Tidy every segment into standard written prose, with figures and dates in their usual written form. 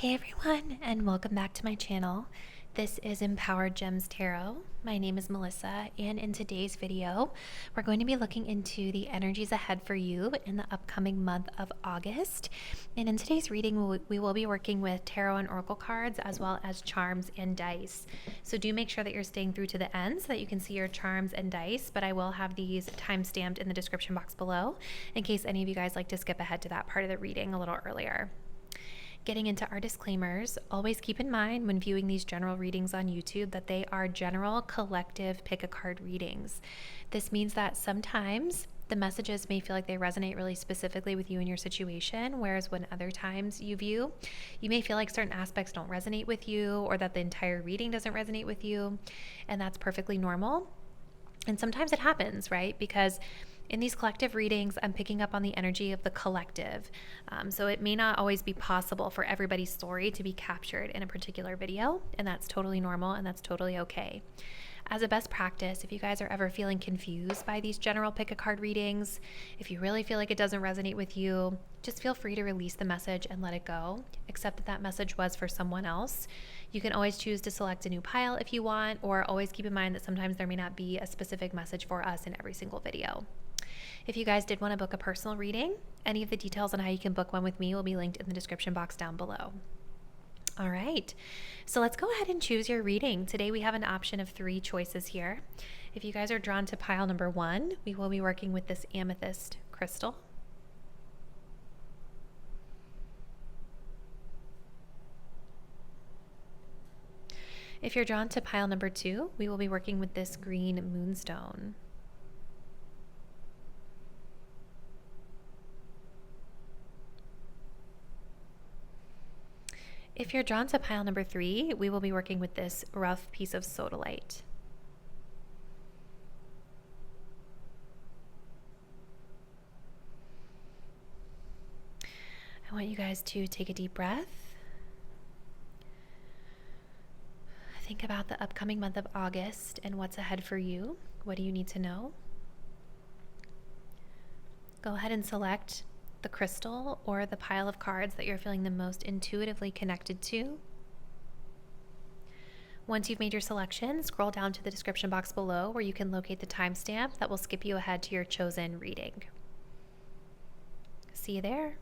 Hey everyone, and welcome back to my channel. This is Empowered Gems Tarot. My name is Melissa, and in today's video, we're going to be looking into the energies ahead for you in the upcoming month of August. And in today's reading, we will be working with tarot and oracle cards, as well as charms and dice. So do make sure that you're staying through to the end so that you can see your charms and dice, but I will have these time-stamped in the description box below in case any of you guys like to skip ahead to that part of the reading a little earlier. Getting into our disclaimers, always keep in mind when viewing these general readings on YouTube that they are general collective pick-a-card readings. This means that sometimes the messages may feel like they resonate really specifically with you and your situation, whereas when other times you view, you may feel like certain aspects don't resonate with you or that the entire reading doesn't resonate with you, and that's perfectly normal. And sometimes it happens, right? Because in these collective readings, I'm picking up on the energy of the collective. So it may not always be possible for everybody's story to be captured in a particular video, and that's totally normal and that's totally okay. As a best practice, if you guys are ever feeling confused by these general pick-a-card readings, if you really feel like it doesn't resonate with you, just feel free to release the message and let it go. Accept that that message was for someone else. You can always choose to select a new pile if you want, or always keep in mind that sometimes there may not be a specific message for us in every single video. If you guys did want to book a personal reading, any of the details on how you can book one with me will be linked in the description box down below. All right, so let's go ahead and choose your reading. Today we have an option of 3 choices here. If you guys are drawn to pile number 1, we will be working with this Amethyst crystal. If you're drawn to pile number 2, we will be working with this green Moonstone. If you're drawn to pile number 3, we will be working with this rough piece of Sodalite. I want you guys to take a deep breath. Think about the upcoming month of August and what's ahead for you. What do you need to know? Go ahead and select the crystal or the pile of cards that you're feeling the most intuitively connected to. Once you've made your selection, scroll down to the description box below where you can locate the timestamp that will skip you ahead to your chosen reading. See you there.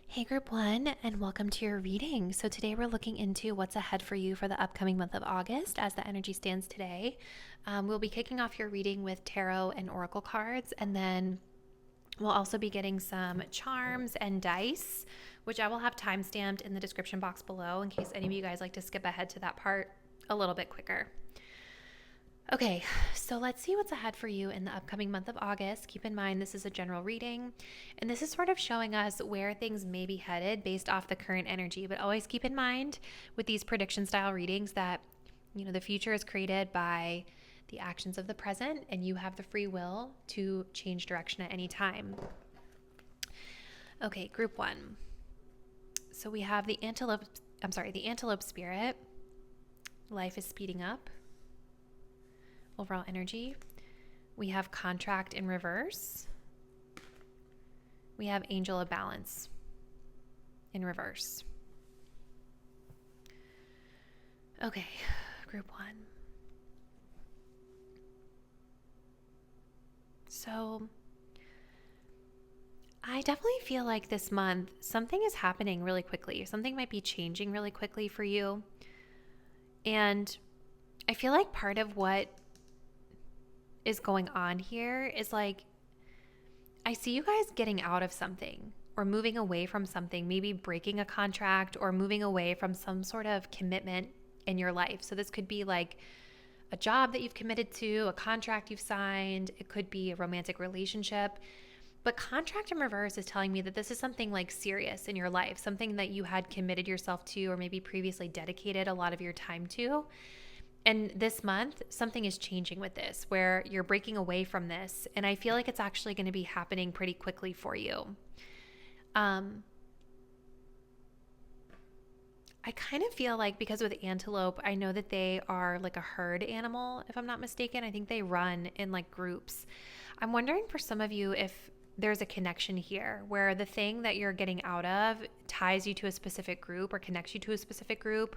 Hey group 1, and welcome to your reading. So today we're looking into what's ahead for you for the upcoming month of August as the energy stands today. We'll be kicking off your reading with tarot and oracle cards, and then we'll also be getting some charms and dice, which I will have time-stamped in the description box below in case any of you guys like to skip ahead to that part a little bit quicker. Okay, so let's see what's ahead for you in the upcoming month of August. Keep in mind this is a general reading, and this is sort of showing us where things may be headed based off the current energy. But always keep in mind with these prediction style readings that, the future is created by the actions of the present, and you have the free will to change direction at any time. Okay, group 1. So we have the antelope spirit. Life is speeding up. Overall energy. We have contract in reverse. We have angel of balance in reverse. Okay, group 1. So I definitely feel like this month something is happening really quickly. Something might be changing really quickly for you. And I feel like part of what is going on here is like, I see you guys getting out of something or moving away from something, maybe breaking a contract or moving away from some sort of commitment in your life. So this could be like a job that you've committed to, a contract you've signed. It could be a romantic relationship. But contract in reverse is telling me that this is something like serious in your life, something that you had committed yourself to or maybe previously dedicated a lot of your time to. And this month, something is changing with this, where you're breaking away from this. And I feel like it's actually going to be happening pretty quickly for you. I kind of feel like, because with antelope, I know that they are like a herd animal, if I'm not mistaken. I think they run in like groups. I'm wondering for some of you if there's a connection here where the thing that you're getting out of ties you to a specific group or connects you to a specific group,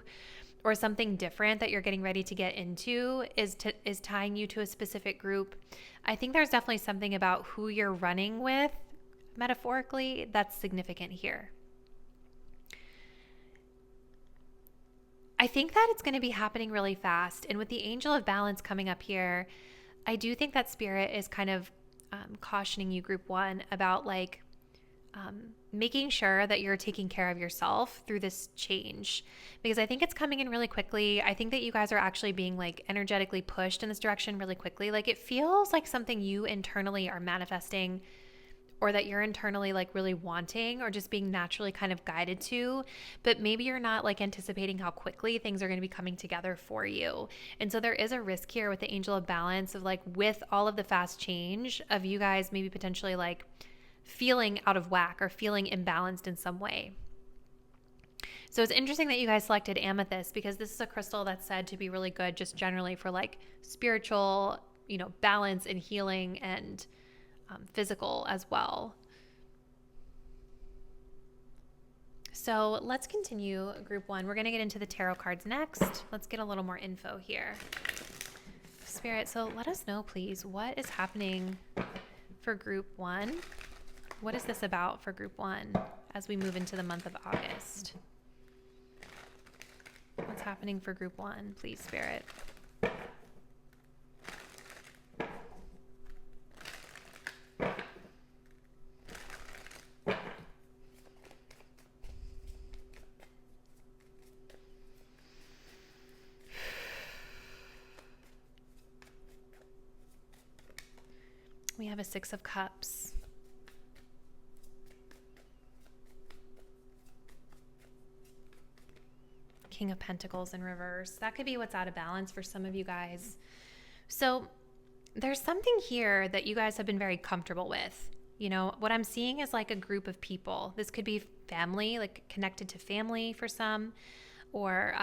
or something different that you're getting ready to get into is tying you to a specific group. I think there's definitely something about who you're running with, metaphorically, that's significant here. I think that it's going to be happening really fast. And with the Angel of Balance coming up here, I do think that Spirit is kind of cautioning you, group one, about like making sure that you're taking care of yourself through this change, because I think it's coming in really quickly. I think that you guys are actually being like energetically pushed in this direction really quickly. Like it feels like something you internally are manifesting, or that you're internally like really wanting, or just being naturally kind of guided to, but maybe you're not like anticipating how quickly things are going to be coming together for you. And so there is a risk here with the Angel of Balance of like, with all of the fast change of you guys maybe potentially like feeling out of whack or feeling imbalanced in some way. So it's interesting that you guys selected Amethyst, because this is a crystal that's said to be really good just generally for like spiritual, balance and healing, and physical as well. So let's continue, group one. We're going to get into the tarot cards next. Let's get a little more info here. Spirit, so let us know, please, what is happening for group one? What is this about for group one as we move into the month of August? What's happening for group one, please, Spirit? We have a Six of Cups. King of Pentacles in reverse. That could be what's out of balance for some of you guys. So there's something here that you guys have been very comfortable with. What I'm seeing is like a group of people. This could be family, like connected to family for some, or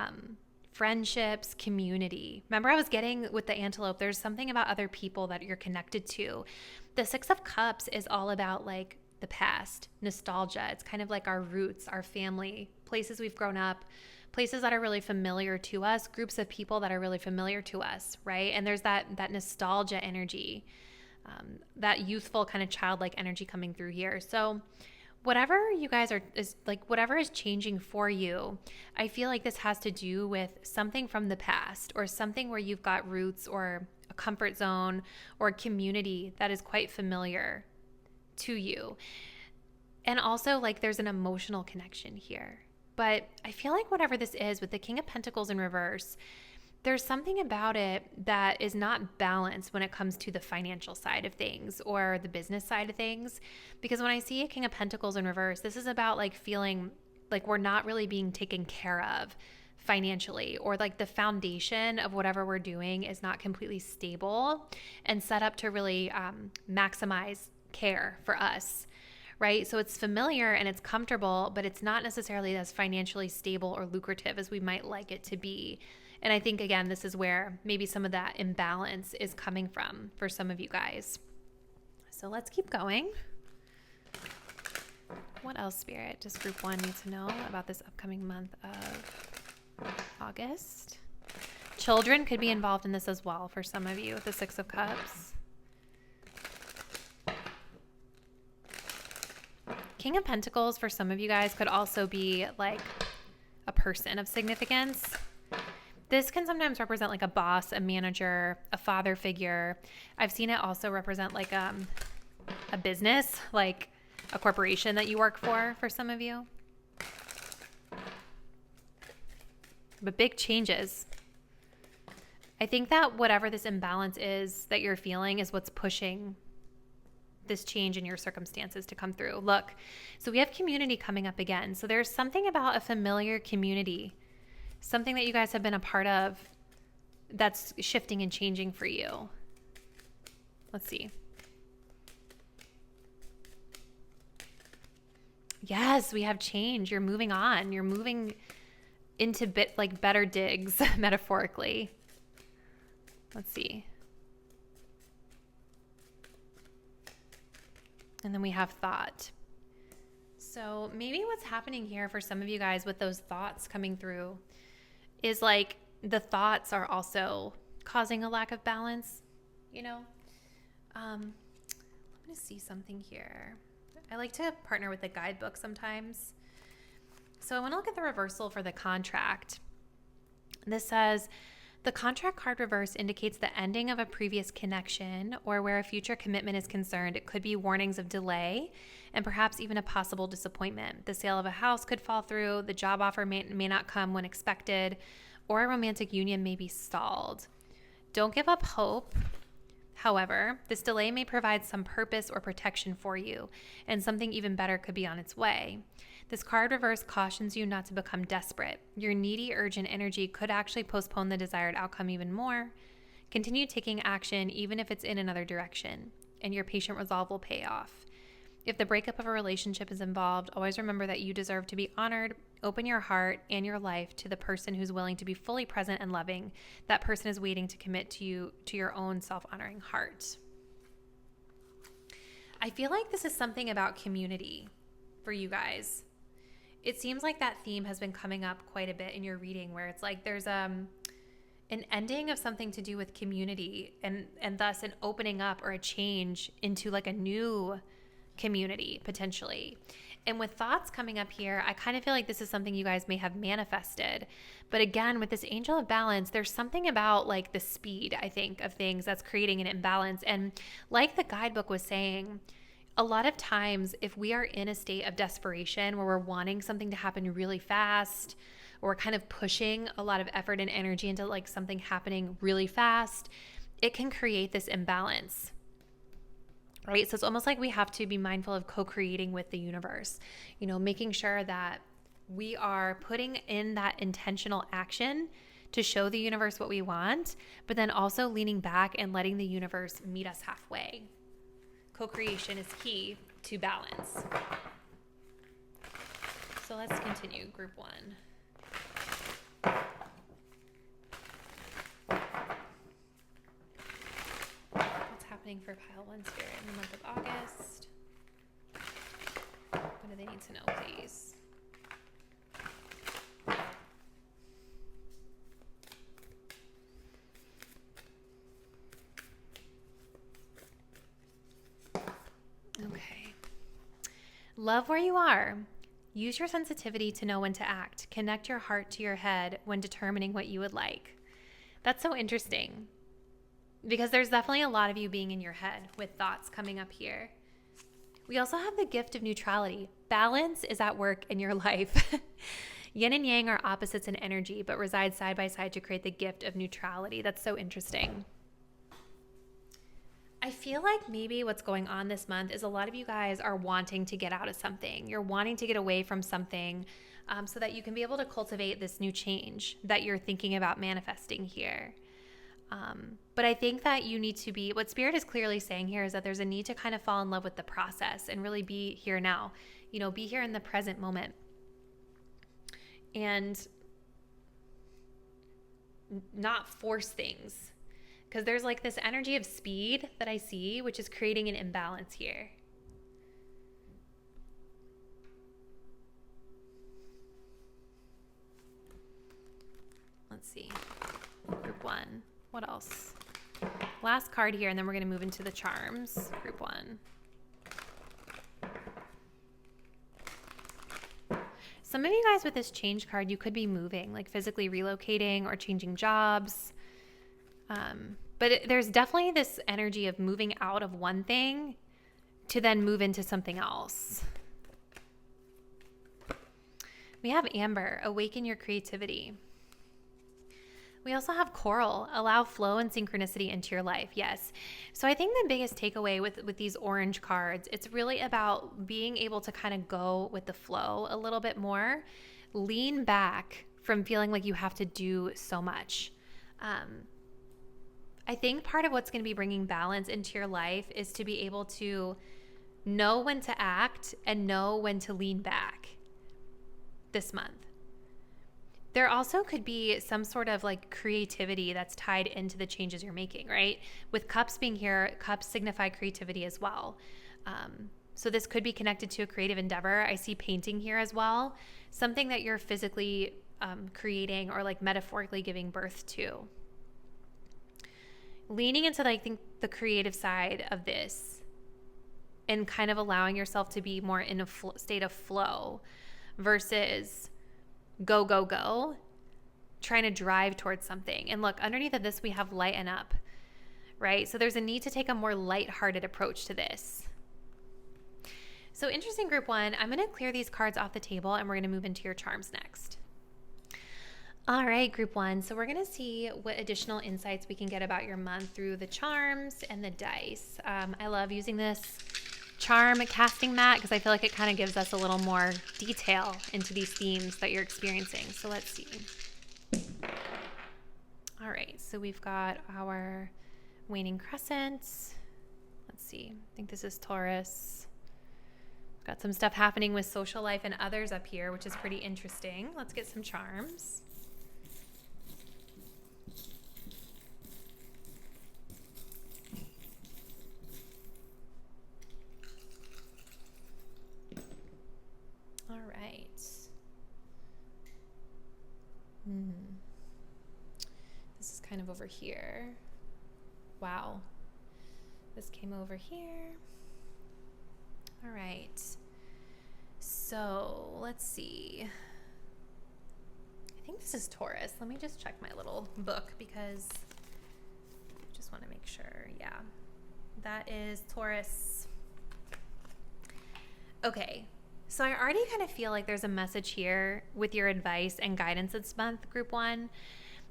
friendships, community. Remember I was getting with the antelope, there's something about other people that you're connected to. The Six of Cups is all about like the past, nostalgia. It's kind of like our roots, our family, places we've grown up, places that are really familiar to us, groups of people that are really familiar to us, right? And there's that nostalgia energy, that youthful kind of childlike energy coming through here. So whatever you guys whatever is changing for you, I feel like this has to do with something from the past, or something where you've got roots or a comfort zone or a community that is quite familiar to you. And also like there's an emotional connection here. But I feel like whatever this is with the King of Pentacles in reverse, there's something about it that is not balanced when it comes to the financial side of things or the business side of things. Because when I see a King of Pentacles in reverse, this is about like feeling like we're not really being taken care of financially, or like the foundation of whatever we're doing is not completely stable and set up to really maximize care for us. Right? So it's familiar and it's comfortable, but it's not necessarily as financially stable or lucrative as we might like it to be. And I think, again, this is where maybe some of that imbalance is coming from for some of you guys. So let's keep going. What else, Spirit, does group one need to know about this upcoming month of August? Children could be involved in this as well for some of you with the Six of Cups. King of Pentacles for some of you guys could also be like a person of significance. This can sometimes represent like a boss, a manager, a father figure. I've seen it also represent like a business, like a corporation that you work for some of you. But big changes. I think that whatever this imbalance is that you're feeling is what's pushing this change in your circumstances to come through. Look, so we have community coming up again. So there's something about a familiar community, something that you guys have been a part of that's shifting and changing for you. Let's see. Yes, we have change. You're moving on. You're moving into better digs, metaphorically. Let's see. And then we have thought. So maybe what's happening here for some of you guys with those thoughts coming through is like the thoughts are also causing a lack of balance, you know? I'm going to see something here. I like to partner with a guidebook sometimes. So I want to look at the reversal for the contract. This says, the contract card reverse indicates the ending of a previous connection, or where a future commitment is concerned, it could be warnings of delay and perhaps even a possible disappointment. The sale of a house could fall through, the job offer may not come when expected, or a romantic union may be stalled. Don't give up hope. However, this delay may provide some purpose or protection for you, and something even better could be on its way. This card reverse cautions you not to become desperate. Your needy, urgent energy could actually postpone the desired outcome even more. Continue taking action even if it's in another direction, and your patient resolve will pay off. If the breakup of a relationship is involved, always remember that you deserve to be honored. Open your heart and your life to the person who's willing to be fully present and loving. That person is waiting to commit to you, to your own self-honoring heart. I feel like this is something about community for you guys. It seems like that theme has been coming up quite a bit in your reading, where it's like there's an ending of something to do with community, and thus an opening up or a change into like a new community potentially. And with thoughts coming up here, I kind of feel like this is something you guys may have manifested. But again, with this angel of balance, there's something about like the speed, I think, of things that's creating an imbalance. And like the guidebook was saying, a lot of times if we are in a state of desperation where we're wanting something to happen really fast, or we're kind of pushing a lot of effort and energy into like something happening really fast, it can create this imbalance. Right? So it's almost like we have to be mindful of co-creating with the universe, you know, making sure that we are putting in that intentional action to show the universe what we want, but then also leaning back and letting the universe meet us halfway. Co-creation is key to balance. So let's continue. Group 1. For pile 1 spirit in the month of August. What do they need to know, please? Okay. Love where you are. Use your sensitivity to know when to act. Connect your heart to your head when determining what you would like. That's so interesting, because there's definitely a lot of you being in your head with thoughts coming up here. We also have the gift of neutrality. Balance is at work in your life. Yin and yang are opposites in energy, but reside side by side to create the gift of neutrality. That's so interesting. I feel like maybe what's going on this month is a lot of you guys are wanting to get out of something. You're wanting to get away from something so that you can be able to cultivate this new change that you're thinking about manifesting here. But I think that you need to be, what Spirit is clearly saying here is that there's a need to kind of fall in love with the process and really be here now, you know, be here in the present moment and not force things, because there's like this energy of speed that I see, which is creating an imbalance here. Let's see. Group 1. What else? Last card here, and then we're going to move into the charms. Group 1. Some of you guys with this change card, you could be moving, like physically relocating or changing jobs. But there's definitely this energy of moving out of one thing to then move into something else. We have Amber, awaken your creativity. We also have Coral, allow flow and synchronicity into your life. Yes. So I think the biggest takeaway with these orange cards, it's really about being able to kind of go with the flow a little bit more, lean back from feeling like you have to do so much. I think part of what's going to be bringing balance into your life is to be able to know when to act and know when to lean back this month. There also could be some sort of like creativity that's tied into the changes you're making, right? With cups being here, cups signify creativity as well. So this could be connected to a creative endeavor. I see painting here as well. Something that you're physically creating or like metaphorically giving birth to. Leaning into, I think, the creative side of this and kind of allowing yourself to be more in a state of flow versus go, go, go, trying to drive towards something. And look, underneath of this, we have lighten up, right? So there's a need to take a more lighthearted approach to this. So interesting, group one. I'm going to clear these cards off the table and we're going to move into your charms next. All right, group one. So we're going to see what additional insights we can get about your month through the charms and the dice. I love using this charm casting mat because I feel like it kind of gives us a little more detail into these themes that you're experiencing. So let's see. All right, so we've got our waning crescents. Let's see. I think this is Taurus. Got some stuff happening with social life and others up here, which is pretty interesting. Let's get some charms. All right. This is kind of over here. Wow. This came over here. All right. So let's see. I think this is Taurus. Let me just check my little book because I just want to make sure. Yeah, that is Taurus. Okay. So I already kind of feel like there's a message here with your advice and guidance this month, group one,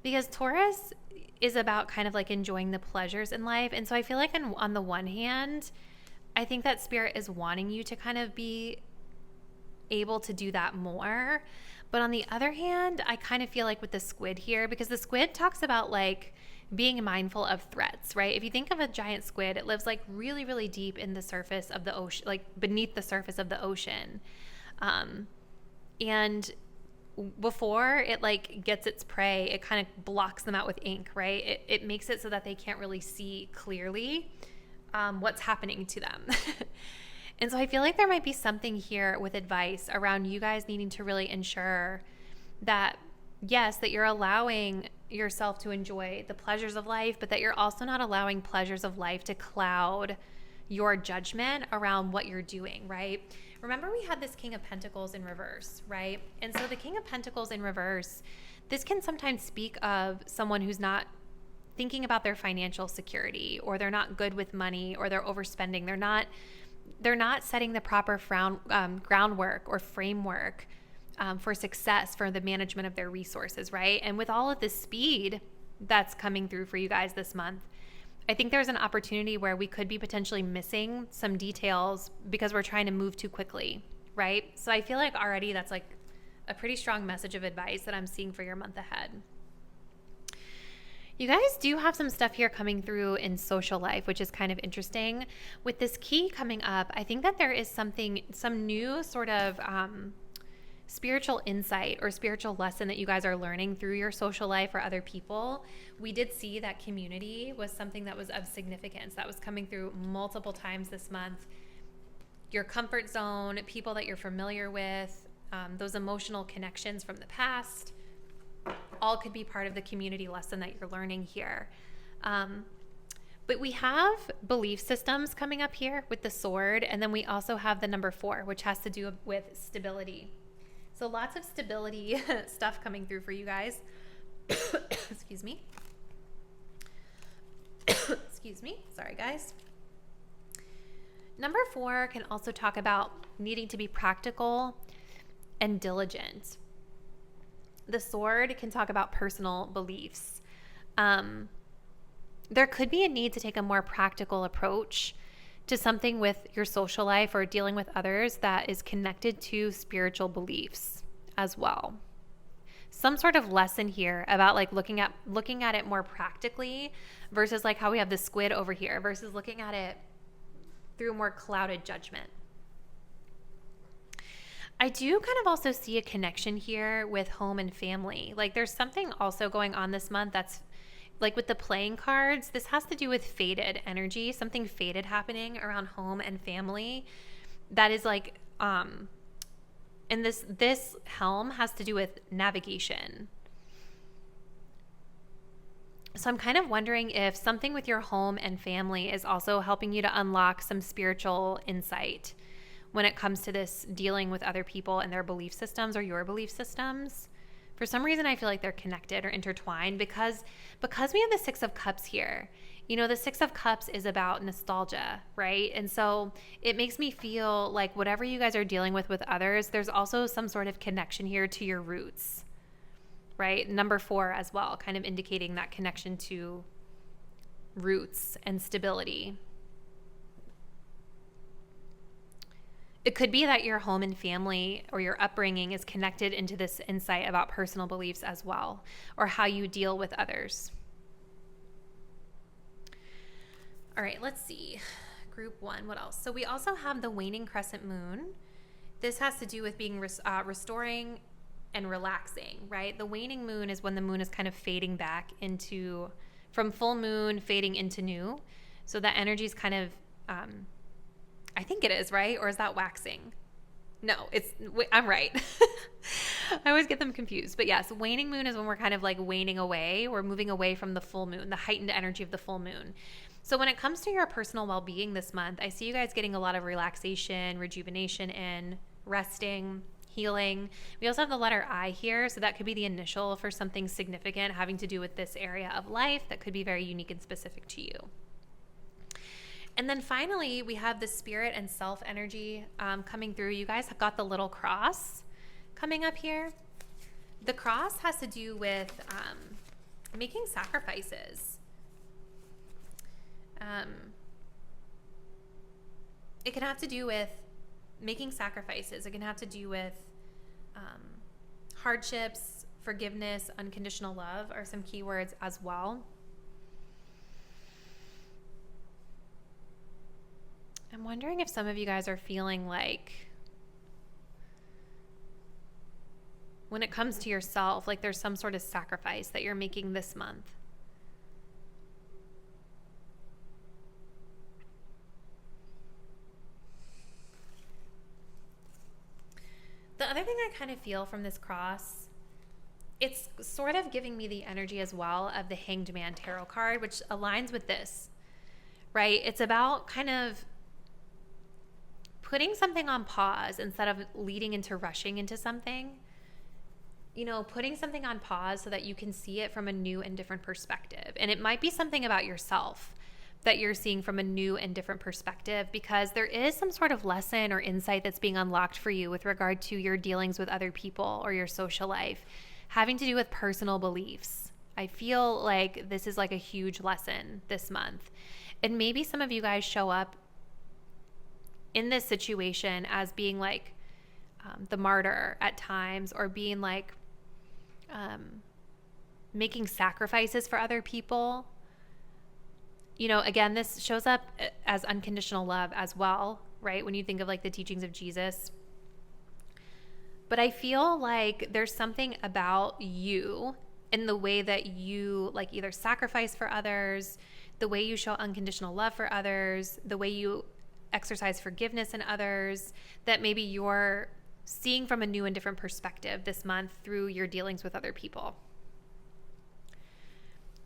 because Taurus is about kind of like enjoying the pleasures in life. And so I feel like on the one hand, I think that spirit is wanting you to kind of be able to do that more. But on the other hand, I kind of feel like with the squid here, because the squid talks about like being mindful of threats, right? If you think of a giant squid, it lives like really, really deep in the surface of the ocean, like beneath the surface of the ocean. And before it like gets its prey, it kind of blocks them out with ink, right? It makes it so that they can't really see clearly what's happening to them. And so I feel like there might be something here with advice around you guys needing to really ensure that, yes, that you're allowing yourself to enjoy the pleasures of life, but that you're also not allowing pleasures of life to cloud your judgment around what you're doing, right? Remember, we had this King of Pentacles in reverse, right? And so the King of Pentacles in reverse, this can sometimes speak of someone who's not thinking about their financial security, or they're not good with money, or they're overspending. They're not setting the proper groundwork or framework for success for the management of their resources, right? And with all of the speed that's coming through for you guys this month, I think there's an opportunity where we could be potentially missing some details because we're trying to move too quickly, right? So I feel like already that's like a pretty strong message of advice that I'm seeing for your month ahead. You guys do have some stuff here coming through in social life, which is kind of interesting. With this key coming up, I think that there is some new sort of spiritual insight or spiritual lesson that you guys are learning through your social life or other people. We did see that community was something that was of significance that was coming through multiple times this month. Your comfort zone, people that you're familiar with, those emotional connections from the past, all could be part of the community lesson that you're learning here. But we have belief systems coming up here with the sword, and then we also have the number 4, which has to do with stability. So lots of stability stuff coming through for you guys. Excuse me. Excuse me. Sorry, guys. Number 4 can also talk about needing to be practical and diligent. The sword can talk about personal beliefs. There could be a need to take a more practical approach to something with your social life or dealing with others that is connected to spiritual beliefs as well. Some sort of lesson here about like looking at it more practically versus like how we have the squid over here versus looking at it through a more clouded judgment. I do kind of also see a connection here with home and family. Like there's something also going on this month that's like with the playing cards, this has to do with fated energy, something fated happening around home and family. that is like, and this helm has to do with navigation. So I'm kind of wondering if something with your home and family is also helping you to unlock some spiritual insight when it comes to this dealing with other people and their belief systems or your belief systems. For some reason, I feel like they're connected or intertwined because we have the Six of Cups here. You know, the Six of Cups is about nostalgia, right? And so it makes me feel like whatever you guys are dealing with others, there's also some sort of connection here to your roots, right? Number 4 as well, kind of indicating that connection to roots and stability. It could be that your home and family or your upbringing is connected into this insight about personal beliefs as well, or how you deal with others. All right, let's see. Group 1, what else? So we also have the waning crescent moon. This has to do with being restoring and relaxing, right? The waning moon is when the moon is kind of fading back from full moon, fading into new. So that energy is kind of, I think it is, right? Or is that waxing? No, I'm right. I always get them confused. But yes, waning moon is when we're kind of like waning away. We're moving away from the full moon, the heightened energy of the full moon. So when it comes to your personal well-being this month, I see you guys getting a lot of relaxation, rejuvenation in, resting, healing. We also have the letter I here, so that could be the initial for something significant having to do with this area of life that could be very unique and specific to you. And then finally, we have the spirit and self energy coming through. You guys have got the little cross coming up here. The cross has to do with making sacrifices. It can have to do with making sacrifices. It can have to do with hardships, forgiveness, unconditional love are some keywords as well. I'm wondering if some of you guys are feeling like when it comes to yourself, like there's some sort of sacrifice that you're making this month. The other thing I kind of feel from this cross, it's sort of giving me the energy as well of the Hanged Man tarot card, which aligns with this, right? It's about kind of putting something on pause instead of leading into rushing into something. You know, putting something on pause so that you can see it from a new and different perspective. And it might be something about yourself that you're seeing from a new and different perspective, because there is some sort of lesson or insight that's being unlocked for you with regard to your dealings with other people or your social life, having to do with personal beliefs. I feel like this is like a huge lesson this month. And maybe some of you guys show up in this situation as being like the martyr at times, or being like making sacrifices for other people. You know, again, this shows up as unconditional love as well, right? When you think of like the teachings of Jesus. But I feel like there's something about you in the way that you like either sacrifice for others, the way you show unconditional love for others, the way you exercise forgiveness in others, that maybe you're seeing from a new and different perspective this month through your dealings with other people.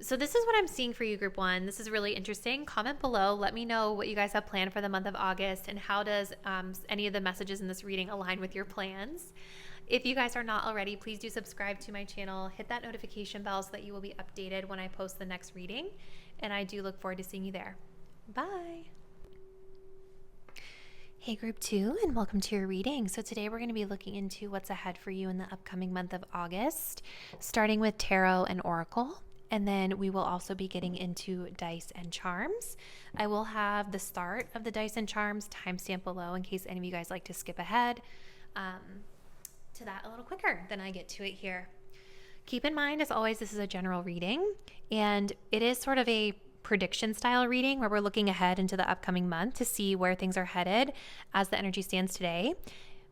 So this is what I'm seeing for you, Group 1. This is really interesting. Comment below. Let me know what you guys have planned for the month of August, and how does any of the messages in this reading align with your plans. If you guys are not already, please do subscribe to my channel. Hit that notification bell so that you will be updated when I post the next reading. And I do look forward to seeing you there. Bye. Hey Group 2, and welcome to your reading. So today we're going to be looking into what's ahead for you in the upcoming month of August, starting with tarot and oracle. And then we will also be getting into dice and charms. I will have the start of the dice and charms timestamp below in case any of you guys like to skip ahead to that a little quicker than I get to it here. Keep in mind, as always, this is a general reading, and it is sort of a prediction style reading where we're looking ahead into the upcoming month to see where things are headed as the energy stands today.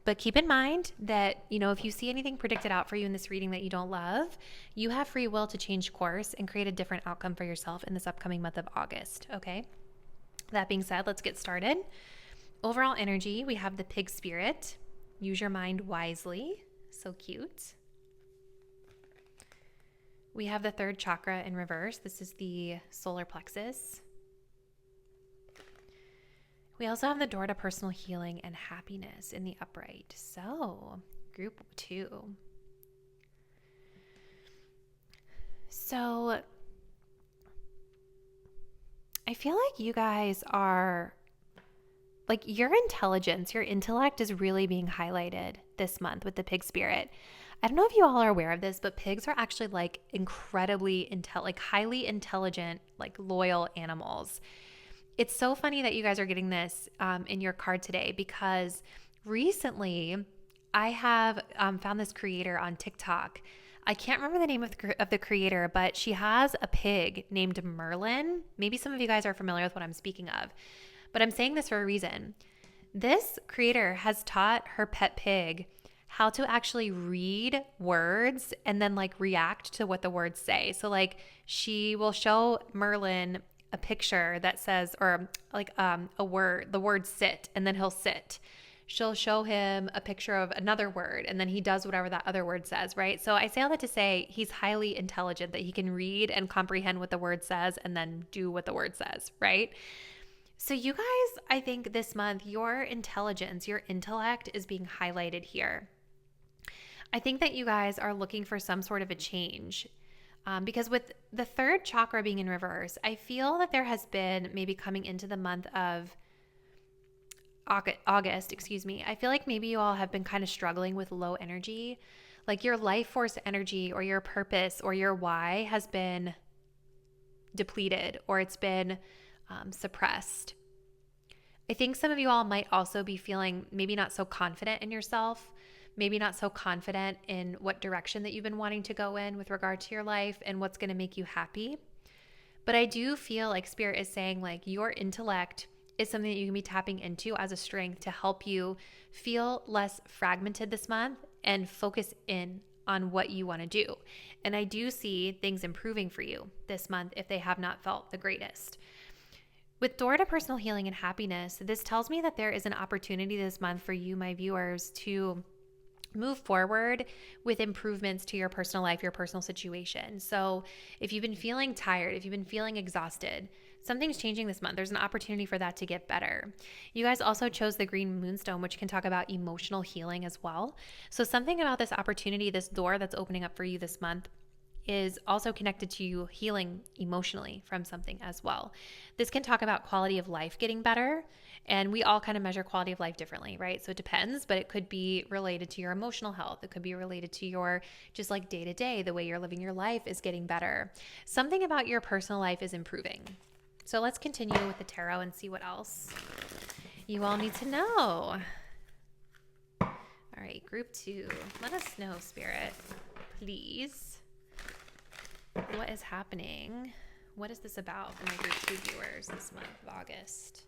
But keep in mind that, you know, if you see anything predicted out for you in this reading that you don't love, you have free will to change course and create a different outcome for yourself in this upcoming month of August, okay? That being said, let's get started. overall energy, we have the pig spirit. Use your mind wisely. So cute. We have the third chakra in reverse. This is the solar plexus. We also have the door to personal healing and happiness in the upright. So, group 2. So, I feel like you guys are, like, your intelligence, your intellect is really being highlighted this month with the pig spirit. I don't know if you all are aware of this, but pigs are actually like incredibly highly intelligent, like loyal animals. It's so funny that you guys are getting this in your card today, because recently I have found this creator on TikTok. I can't remember the name of the creator, but she has a pig named Merlin. Maybe some of you guys are familiar with what I'm speaking of, but I'm saying this for a reason. This creator has taught her pet pig how to actually read words and then like react to what the words say. So like she will show Merlin a picture that says, or like a word, the word sit, and then he'll sit. She'll show him a picture of another word, and then he does whatever that other word says, right? So I say all that to say he's highly intelligent, that he can read and comprehend what the word says and then do what the word says, right? So you guys, I think this month, your intelligence, your intellect is being highlighted here. I think that you guys are looking for some sort of a change. Because with the third chakra being in reverse, I feel that there has been, maybe coming into the month of August, I feel like maybe you all have been kind of struggling with low energy. Like your life force energy or your purpose or your why has been depleted, or it's been suppressed. I think some of you all might also be feeling maybe not so confident in yourself, maybe not so confident in what direction that you've been wanting to go in with regard to your life and what's going to make you happy. But I do feel like Spirit is saying like your intellect is something that you can be tapping into as a strength to help you feel less fragmented this month and focus in on what you want to do. And I do see things improving for you this month if they have not felt the greatest. With door to personal healing and happiness, this tells me that there is an opportunity this month for you, my viewers, to move forward with improvements to your personal life, your personal situation. So if you've been feeling tired, if you've been feeling exhausted, something's changing this month. There's an opportunity for that to get better. You guys also chose the green moonstone, which can talk about emotional healing as well. So something about this opportunity, this door that's opening up for you this month, is also connected to you healing emotionally from something as well. This can talk about quality of life getting better. And we all kind of measure quality of life differently, right? So it depends, but it could be related to your emotional health. It could be related to your just like day to day, the way you're living your life is getting better. Something about your personal life is improving. So let's continue with the tarot and see what else you all need to know. All right, group 2. Let us know, Spirit, please. What is happening? What is this about for my group 2 viewers this month of August?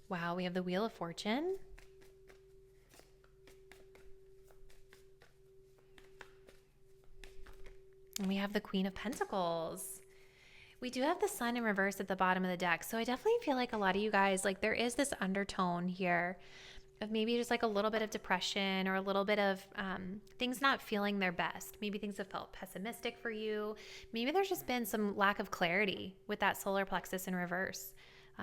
Wow, we have the Wheel of Fortune. And we have the Queen of Pentacles. We do have the Sun in reverse at the bottom of the deck. So I definitely feel like a lot of you guys, like there is this undertone here of maybe just like a little bit of depression or a little bit of things not feeling their best. Maybe things have felt pessimistic for you. Maybe there's just been some lack of clarity with that solar plexus in reverse.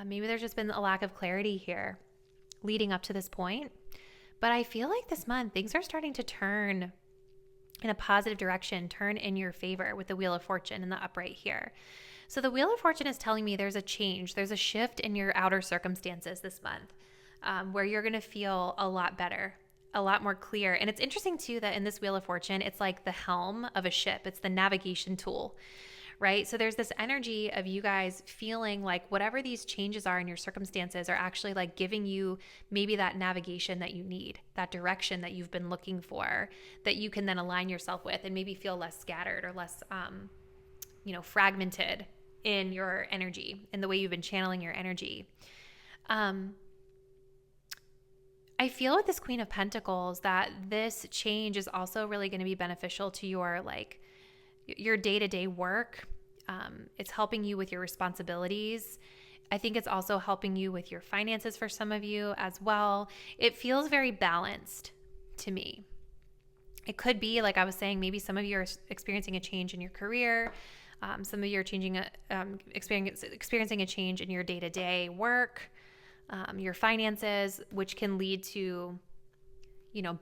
Maybe there's just been a lack of clarity here leading up to this point. But I feel like this month things are starting to turn in a positive direction, turn in your favor with the Wheel of Fortune in the upright here. So the Wheel of Fortune is telling me there's a change, there's a shift in your outer circumstances this month where you're going to feel a lot better, a lot more clear. And it's interesting too that in this Wheel of Fortune, it's like the helm of a ship. It's the navigation tool, right? So there's this energy of you guys feeling like whatever these changes are in your circumstances are actually like giving you maybe that navigation that you need, that direction that you've been looking for, that you can then align yourself with and maybe feel less scattered or less fragmented in your energy, in the way you've been channeling your energy. I feel with this Queen of Pentacles that this change is also really going to be beneficial to your day-to-day work. It's helping you with your responsibilities. I think it's also helping you with your finances for some of you as well. It feels very balanced to me. It could be, like I was saying, maybe some of you are experiencing a change in your career. Some of you are experiencing a change in your day-to-day work, your finances, which can lead to,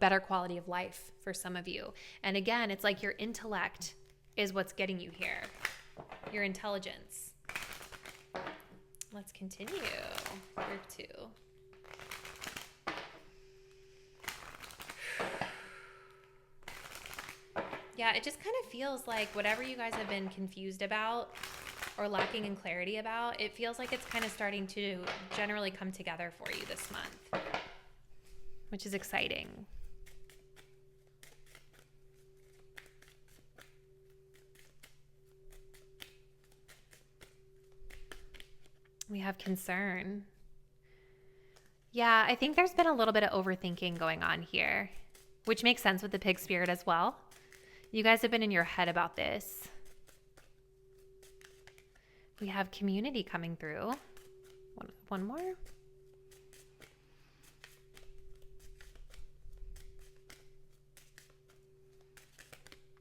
better quality of life for some of you. And again, it's like your intellect is what's getting you here, your intelligence. Let's continue. Group 2. Yeah, it just kind of feels like whatever you guys have been confused about or lacking in clarity about, it feels like it's kind of starting to generally come together for you this month, which is exciting. We have concern. Yeah, I think there's been a little bit of overthinking going on here, which makes sense with the pig spirit as well. You guys have been in your head about this. We have community coming through. One more.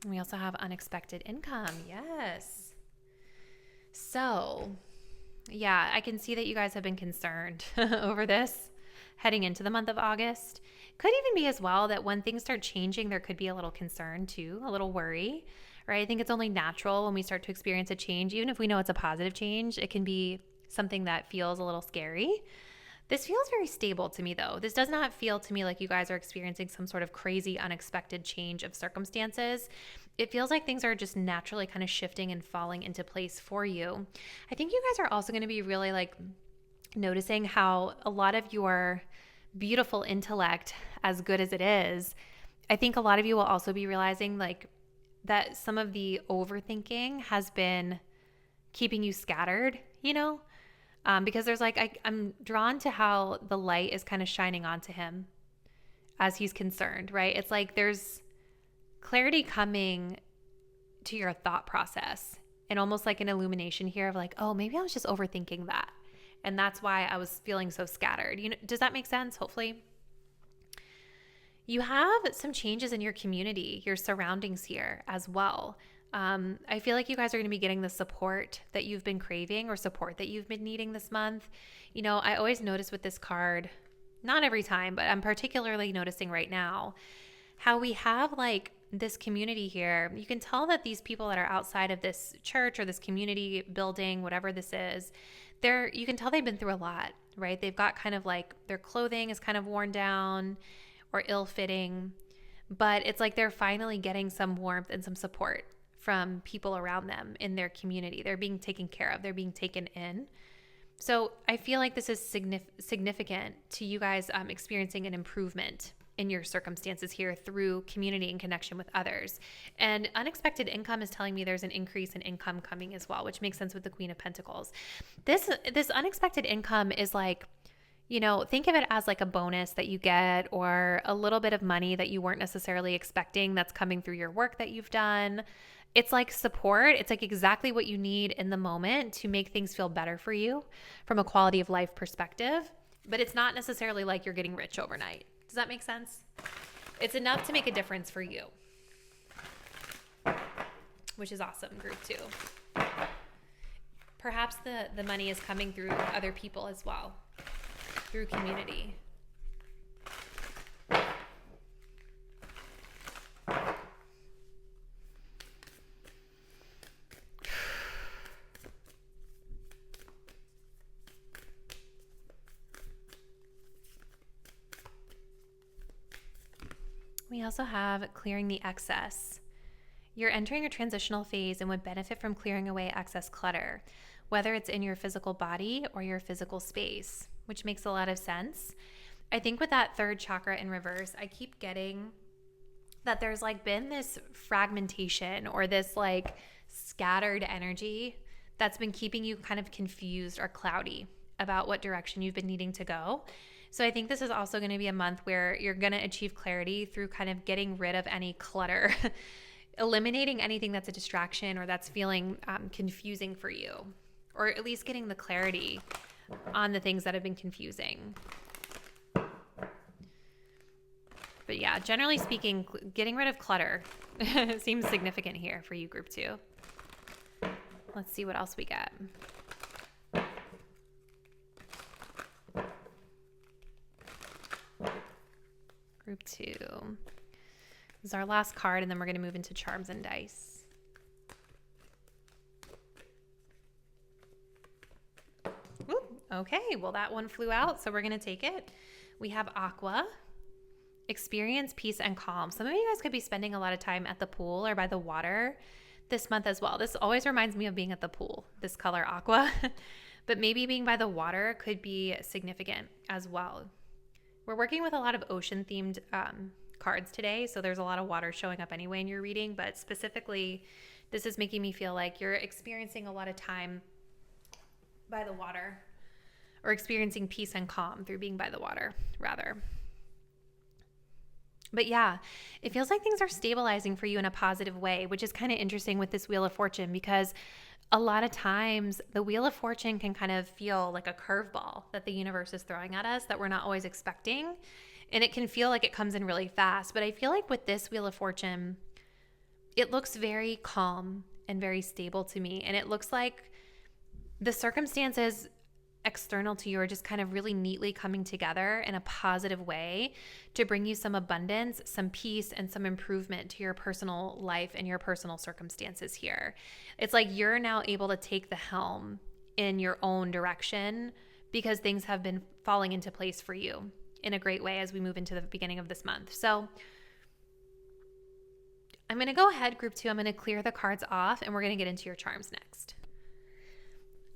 We also have unexpected income. Yes. So, yeah, I can see that you guys have been concerned over this heading into the month of August. Could even be as well that when things start changing, there could be a little concern too, a little worry, right? I think it's only natural when we start to experience a change, even if we know it's a positive change, it can be something that feels a little scary. This feels very stable to me though. This does not feel to me like you guys are experiencing some sort of crazy, unexpected change of circumstances. It feels like things are just naturally kind of shifting and falling into place for you. I think you guys are also going to be really noticing how a lot of your beautiful intellect, as good as it is, I think a lot of you will also be realizing that some of the overthinking has been keeping you scattered, because there's I'm drawn to how the light is kind of shining onto him as he's concerned, right? It's like there's clarity coming to your thought process and almost like an illumination here of oh, maybe I was just overthinking that. And that's why I was feeling so scattered. Does that make sense? Hopefully. You have some changes in your community, your surroundings here as well. I feel like you guys are going to be getting the support that you've been craving or support that you've been needing this month. I always notice with this card, not every time, but I'm particularly noticing right now how we have this community here. You can tell that these people that are outside of this church or this community building, whatever this is, you can tell they've been through a lot, right? They've got kind of their clothing is kind of worn down or ill-fitting, but it's like they're finally getting some warmth and some support from people around them in their community. They're being taken care of. They're being taken in. So I feel like this is significant to you guys experiencing an improvement in your circumstances here through community and connection with others. And unexpected income is telling me there's an increase in income coming as well, which makes sense with the Queen of Pentacles. This unexpected income is think of it as a bonus that you get or a little bit of money that you weren't necessarily expecting that's coming through your work that you've done. It's support. It's exactly what you need in the moment to make things feel better for you from a quality of life perspective. But it's not necessarily you're getting rich overnight. Does that make sense? It's enough to make a difference for you, which is awesome. Group 2. Perhaps the money is coming through other people as well, through community. We also have clearing the excess. You're entering a transitional phase and would benefit from clearing away excess clutter, whether it's in your physical body or your physical space, which makes a lot of sense. I think with that third chakra in reverse, I keep getting that there's been this fragmentation or this scattered energy that's been keeping you kind of confused or cloudy about what direction you've been needing to go. So I think this is also going to be a month where you're going to achieve clarity through kind of getting rid of any clutter, eliminating anything that's a distraction or that's feeling confusing for you, or at least getting the clarity on the things that have been confusing. But yeah, generally speaking, getting rid of clutter seems significant here for you, Group 2. Let's see what else we get. Group 2. This is our last card, and then we're going to move into charms and dice. Ooh, okay, well that one flew out, so we're going to take it. We have Aqua. Experience peace and calm. Some of you guys could be spending a lot of time at the pool or by the water this month as well. This always reminds me of being at the pool, this color Aqua. But maybe being by the water could be significant as well. We're working with a lot of ocean-themed cards today, so there's a lot of water showing up anyway in your reading, but specifically, this is making me feel like you're experiencing a lot of time by the water, or experiencing peace and calm through being by the water, rather. But yeah, it feels like things are stabilizing for you in a positive way, which is kind of interesting with this Wheel of Fortune, because a lot of times the Wheel of Fortune can kind of feel like a curveball that the universe is throwing at us that we're not always expecting. And it can feel like it comes in really fast. But I feel like with this Wheel of Fortune, it looks very calm and very stable to me. And it looks like the circumstances external to you are just kind of really neatly coming together in a positive way to bring you some abundance, some peace, and some improvement to your personal life and your personal circumstances here. It's like you're now able to take the helm in your own direction because things have been falling into place for you in a great way as we move into the beginning of this month. So I'm going to go ahead, Group 2. I'm going to clear the cards off and we're going to get into your charms next.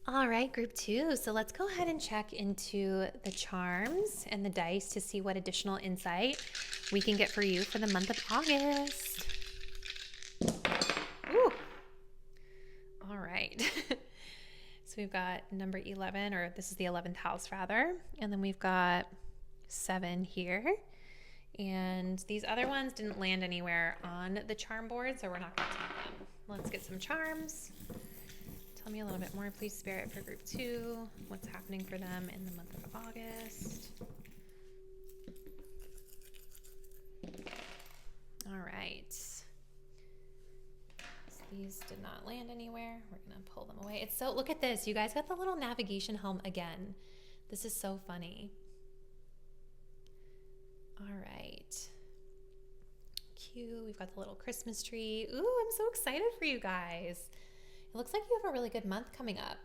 All right, Group 2. So let's go ahead and check into the charms and the dice to see what additional insight we can get for you for the month of August. Ooh. All right. So we've got number 11, or this is the 11th house rather. And then we've got 7 here. And these other ones didn't land anywhere on the charm board, so we're not going to take them. Let's get some charms. Tell me a little bit more, please, Spirit, for Group 2. What's happening for them in the month of August? All right. So these did not land anywhere. We're going to pull them away. It's so, look at this. You guys got the little navigation helm again. This is so funny. All right. Cute. We've got the little Christmas tree. Ooh, I'm so excited for you guys. It looks like you have a really good month coming up.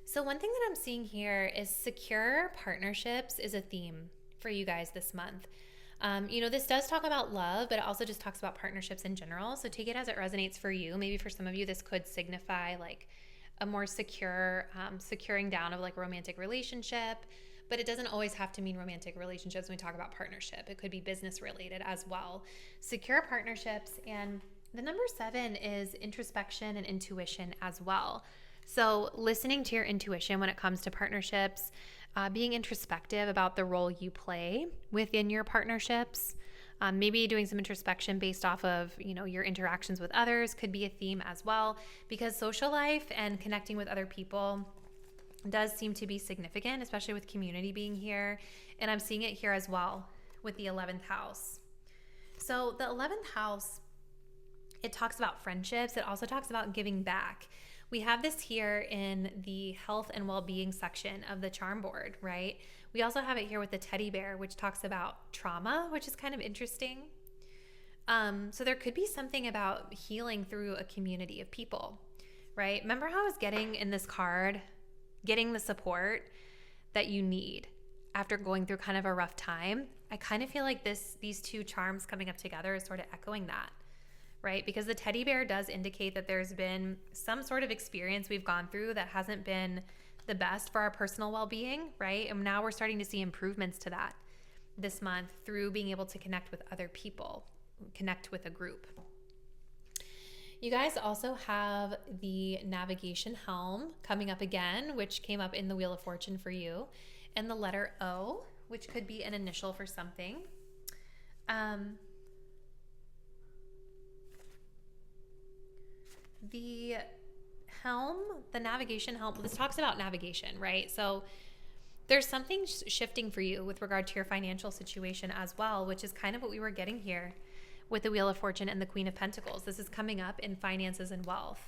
So one thing that I'm seeing here is secure partnerships is a theme for you guys this month. This does talk about love, but it also just talks about partnerships in general. So take it as it resonates for you. Maybe for some of you, this could signify like a more secure, securing down of like a romantic relationship, but it doesn't always have to mean romantic relationships when we talk about partnership. It could be business related as well. Secure partnerships. And the number 7 is introspection and intuition as well. So listening to your intuition when it comes to partnerships, being introspective about the role you play within your partnerships, maybe doing some introspection based off of, your interactions with others could be a theme as well, because social life and connecting with other people does seem to be significant, especially with community being here. And I'm seeing it here as well with the 11th house. So the 11th house, it talks about friendships. It also talks about giving back. We have this here in the health and well-being section of the charm board, right? We also have it here with the teddy bear, which talks about trauma, which is kind of interesting. So there could be something about healing through a community of people, right? Remember how I was getting in this card, getting the support that you need after going through kind of a rough time? I kind of feel like these two charms coming up together is sort of echoing that. Right? Because the teddy bear does indicate that there's been some sort of experience we've gone through that hasn't been the best for our personal well-being, right? And now we're starting to see improvements to that this month through being able to connect with other people, connect with a group. You guys also have the navigation helm coming up again, which came up in the Wheel of Fortune for you, and the letter O, which could be an initial for something. The helm, the navigation helm, this talks about navigation, right? So there's something shifting for you with regard to your financial situation as well, which is kind of what we were getting here with the Wheel of Fortune and the Queen of Pentacles. This is coming up in finances and wealth.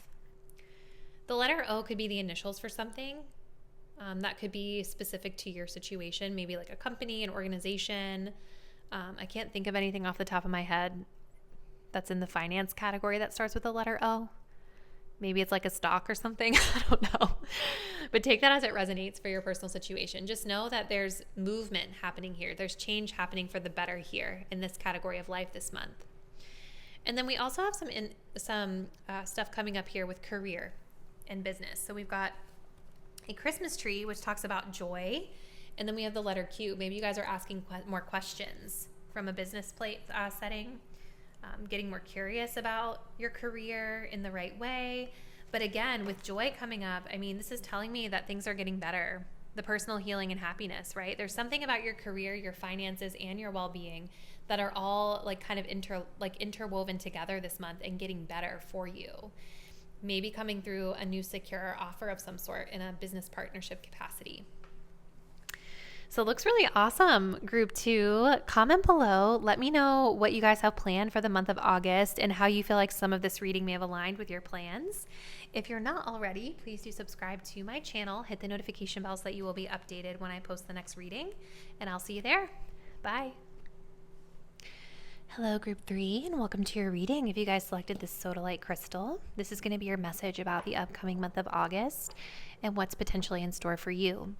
The letter O could be the initials for something. That could be specific to your situation, maybe like a company, an organization. I can't think of anything off the top of my head that's in the finance category that starts with the letter O. Maybe it's like a stock or something. I don't know. But take that as it resonates for your personal situation. Just know that there's movement happening here. There's change happening for the better here in this category of life this month. And then we also have some stuff coming up here with career and business. So we've got a Christmas tree, which talks about joy. And then we have the letter Q. Maybe you guys are asking more questions from a business setting. Getting more curious about your career in the right way. But again, with joy coming up, I mean, this is telling me that things are getting better. The personal healing and happiness, right? There's something about your career, your finances, and your well-being that are all like kind of interwoven together this month and getting better for you. Maybe coming through a new secure offer of some sort in a business partnership capacity. So it looks really awesome, Group 2. Comment below. Let me know what you guys have planned for the month of August and how you feel like some of this reading may have aligned with your plans. If you're not already, please do subscribe to my channel. Hit the notification bell so that you will be updated when I post the next reading. And I'll see you there. Bye. Hello, Group 3, and welcome to your reading. If you guys selected this Sodalite crystal, this is going to be your message about the upcoming month of August and what's potentially in store for you.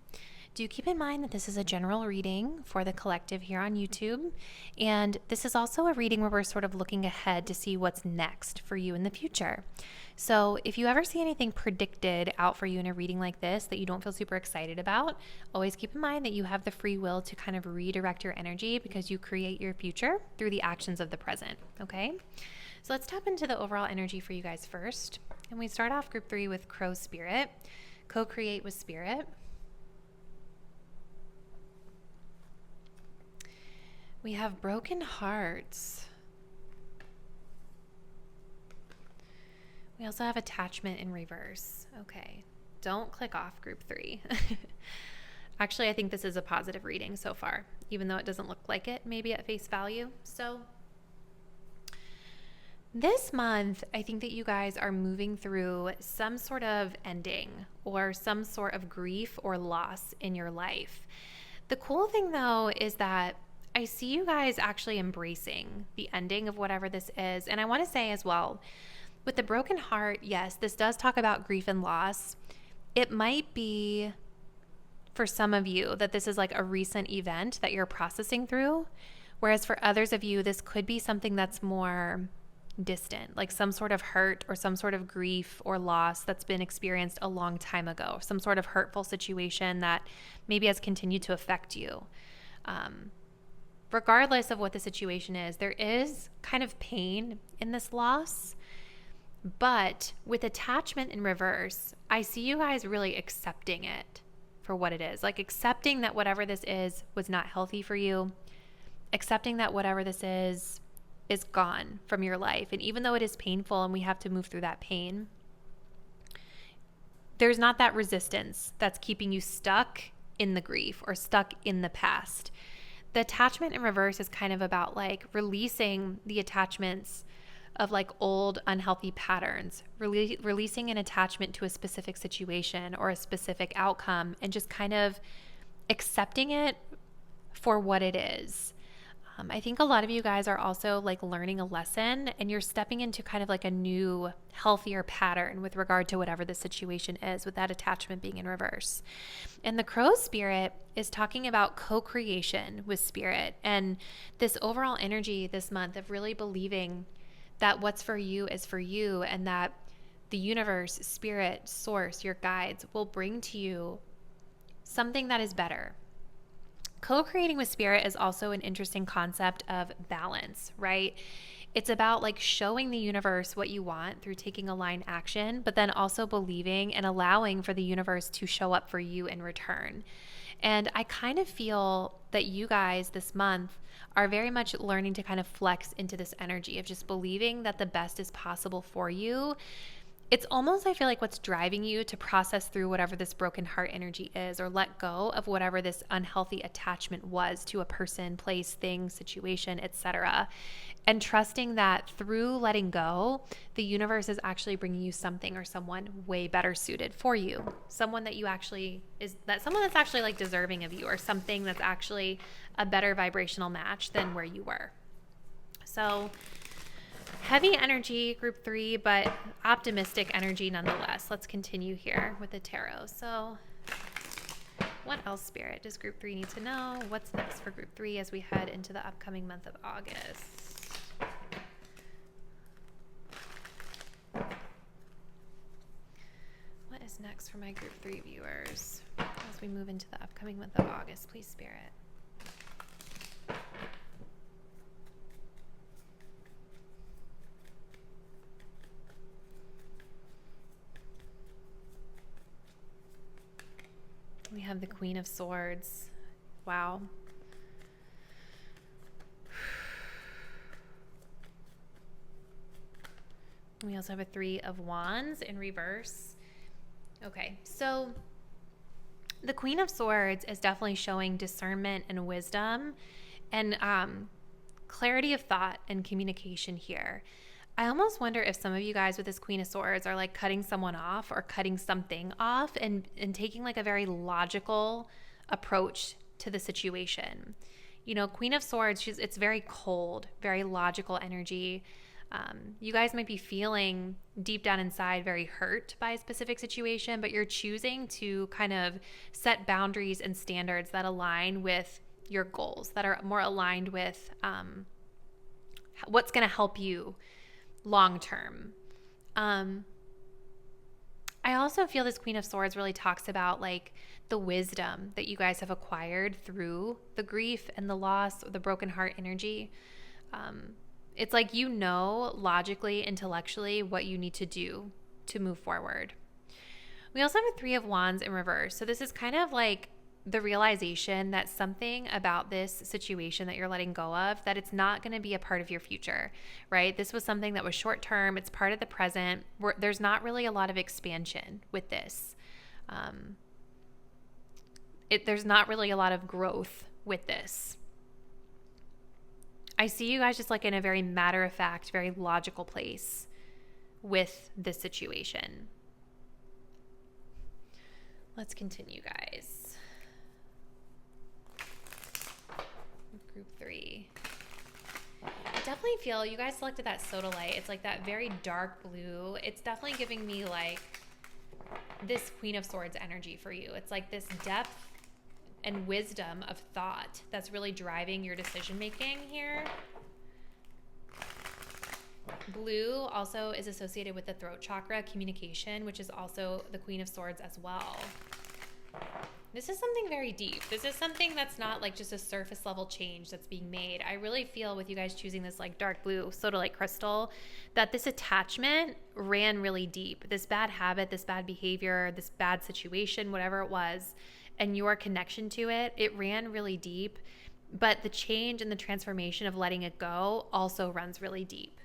Do keep in mind that this is a general reading for the collective here on YouTube, and this is also a reading where we're sort of looking ahead to see what's next for you in the future. So if you ever see anything predicted out for you in a reading like this that you don't feel super excited about, always keep in mind that you have the free will to kind of redirect your energy because you create your future through the actions of the present, okay? So let's tap into the overall energy for you guys first. And we start off Group 3 with Crow Spirit, co-create with Spirit. We have broken hearts. We also have attachment in reverse. Okay, don't click off Group 3. Actually, I think this is a positive reading so far, even though it doesn't look like it, maybe at face value. So this month, I think that you guys are moving through some sort of ending or some sort of grief or loss in your life. The cool thing, though, is that I see you guys actually embracing the ending of whatever this is. And I want to say as well, with the broken heart, yes, this does talk about grief and loss. It might be for some of you that this is like a recent event that you're processing through. Whereas for others of you, this could be something that's more distant, like some sort of hurt or some sort of grief or loss that's been experienced a long time ago, some sort of hurtful situation that maybe has continued to affect you. Regardless of what the situation is, there is kind of pain in this loss. But with attachment in reverse, I see you guys really accepting it for what it is. Like accepting that whatever this is was not healthy for you. Accepting that whatever this is gone from your life. And even though it is painful and we have to move through that pain, there's not that resistance that's keeping you stuck in the grief or stuck in the past. The attachment in reverse is kind of about like releasing the attachments of like old unhealthy patterns, releasing an attachment to a specific situation or a specific outcome and just kind of accepting it for what it is. I think a lot of you guys are also like learning a lesson and you're stepping into kind of like a new, healthier pattern with regard to whatever the situation is, with that attachment being in reverse. And the Crow Spirit is talking about co-creation with Spirit and this overall energy this month of really believing that what's for you is for you and that the universe, Spirit, Source, your guides will bring to you something that is better. Co-creating with Spirit is also an interesting concept of balance, right? It's about like showing the universe what you want through taking aligned action, but then also believing and allowing for the universe to show up for you in return. And I kind of feel that you guys this month are very much learning to kind of flex into this energy of just believing that the best is possible for you. It's almost, I feel like, what's driving you to process through whatever this broken heart energy is, or let go of whatever this unhealthy attachment was to a person, place, thing, situation, etc. And trusting that through letting go, the universe is actually bringing you something or someone way better suited for you. Someone that you actually someone that's actually like deserving of you, or something that's actually a better vibrational match than where you were. So heavy energy, group 3, but optimistic energy nonetheless. Let's continue here with the tarot. So what else, Spirit, does group 3 need to know? What's next for group 3 as we head into the upcoming month of August? What is next for my group 3 viewers as we move into the upcoming month of August? Please, Spirit. We have the Queen of Swords. Wow. We also have a 3 of Wands in reverse. Okay, so the Queen of Swords is definitely showing discernment and wisdom and clarity of thought and communication here. I almost wonder if some of you guys with this Queen of Swords are like cutting someone off or cutting something off and taking like a very logical approach to the situation. You know, Queen of Swords, it's very cold, very logical energy. You guys might be feeling deep down inside very hurt by a specific situation, but you're choosing to kind of set boundaries and standards that align with your goals, that are more aligned with what's going to help you long term. I also feel this Queen of Swords really talks about like the wisdom that you guys have acquired through the grief and the loss, or the broken heart energy. It's like, you know, logically, intellectually, what you need to do to move forward. We also have a 3 of Wands in reverse. So this is kind of like the realization that something about this situation that you're letting go of, that it's not going to be a part of your future, right? This was something that was short term. It's part of the present. There's not really a lot of expansion with this. There's not really a lot of growth with this. I see you guys just like in a very matter-of-fact, very logical place with this situation. Let's continue, guys. Group 3. I definitely feel you guys selected that Sodalite. It's like that very dark blue. It's definitely giving me like this Queen of Swords energy for you. It's like this depth and wisdom of thought that's really driving your decision making here. Blue also is associated with the throat chakra, communication, which is also the Queen of Swords as well. This is something very deep. This is something that's not like just a surface level change that's being made. I really feel with you guys choosing this like dark blue Sodalite crystal that this attachment ran really deep. This bad habit, this bad behavior, this bad situation, whatever it was, and your connection to it, it ran really deep. But the change and the transformation of letting it go also runs really deep.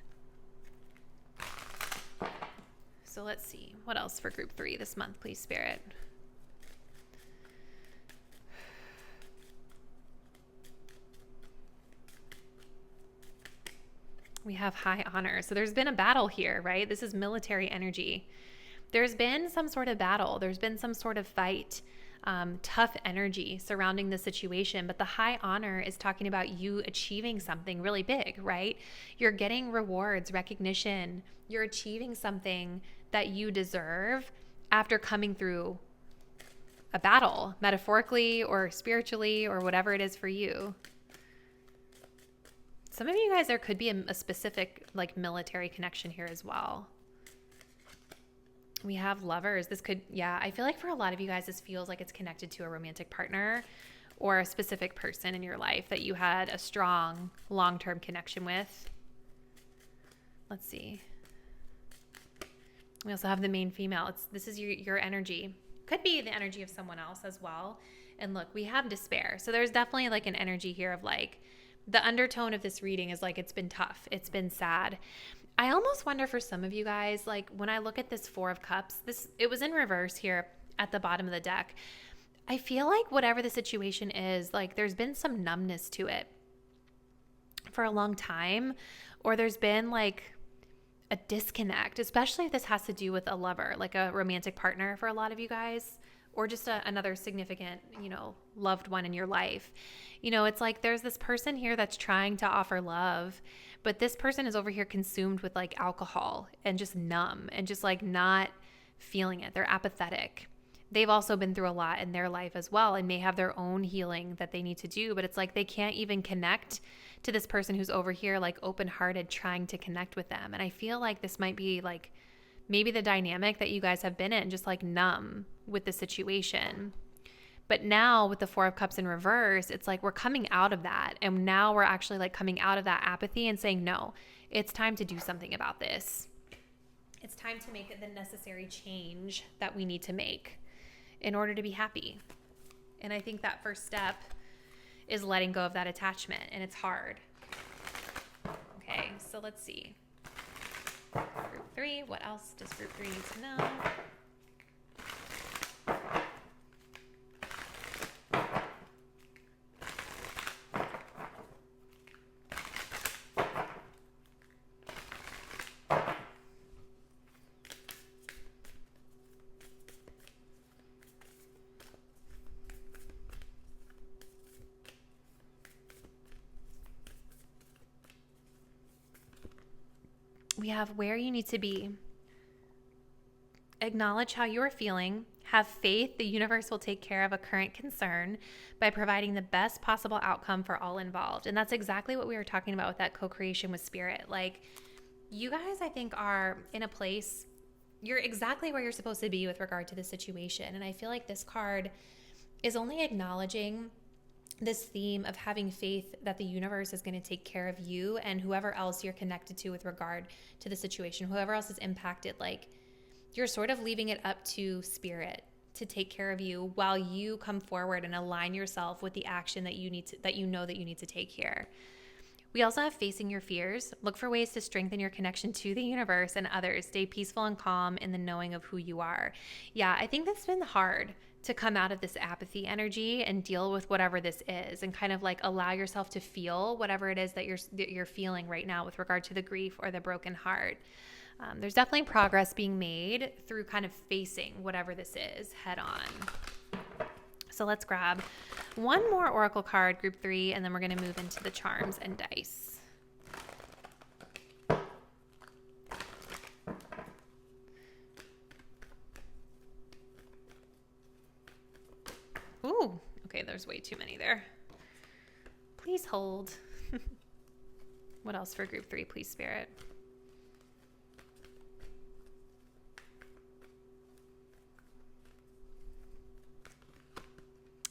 So let's see. What else for group 3 this month, please, Spirit? We have high honor. So there's been a battle here, right? This is military energy. There's been some sort of battle. There's been some sort of fight, tough energy surrounding the situation. But the high honor is talking about you achieving something really big, right? You're getting rewards, recognition. You're achieving something that you deserve after coming through a battle, metaphorically or spiritually or whatever it is for you. Some of you guys, there could be a specific like military connection here as well. We have Lovers. This could, I feel like for a lot of you guys, this feels like it's connected to a romantic partner or a specific person in your life that you had a strong long-term connection with. Let's see. We also have the main female. This is your energy. Could be the energy of someone else as well. And look, we have despair. So there's definitely like an energy here of like, the undertone of this reading is like, it's been tough. It's been sad. I almost wonder for some of you guys, like when I look at this Four of Cups, it was in reverse here at the bottom of the deck. I feel like whatever the situation is, like there's been some numbness to it for a long time, or there's been like a disconnect, especially if this has to do with a lover, like a romantic partner for a lot of you guys, or just another significant, loved one in your life. It's like there's this person here that's trying to offer love, but this person is over here consumed with like alcohol and just numb and just like not feeling it. They're apathetic. They've also been through a lot in their life as well and may have their own healing that they need to do, but it's like they can't even connect to this person who's over here like open-hearted trying to connect with them. And I feel like this might be like maybe the dynamic that you guys have been in, just like numb with the situation. But now with the Four of Cups in reverse, it's like we're coming out of that. And now we're actually like coming out of that apathy and saying, no, it's time to do something about this. It's time to make the necessary change that we need to make in order to be happy. And I think that first step is letting go of that attachment, and it's hard. Okay, so let's see. Group 3, what else does Group 3 need to know? We have where you need to be. Acknowledge how you are feeling. Have faith the universe will take care of a current concern by providing the best possible outcome for all involved. And that's exactly what we were talking about with that co-creation with spirit. Like, you guys, I think, are in a place, you're exactly where you're supposed to be with regard to the situation. And I feel like this card is only acknowledging this theme of having faith that the universe is going to take care of you and whoever else you're connected to with regard to the situation, whoever else is impacted. Like, you're sort of leaving it up to spirit to take care of you while you come forward and align yourself with the action that you need to, that you need to take here. We also have facing your fears. Look for ways to strengthen your connection to the universe and others. Stay peaceful and calm in the knowing of who you are. Yeah, I think that's been hard to come out of this apathy energy and deal with whatever this is and kind of like allow yourself to feel whatever it is that you're feeling right now with regard to the grief or the broken heart. There's definitely progress being made through kind of facing whatever this is head on. So let's grab one more Oracle card, Group 3, and then we're going to move into the charms and dice. Ooh, okay, there's way too many there. Please hold. What else for Group 3, please, Spirit?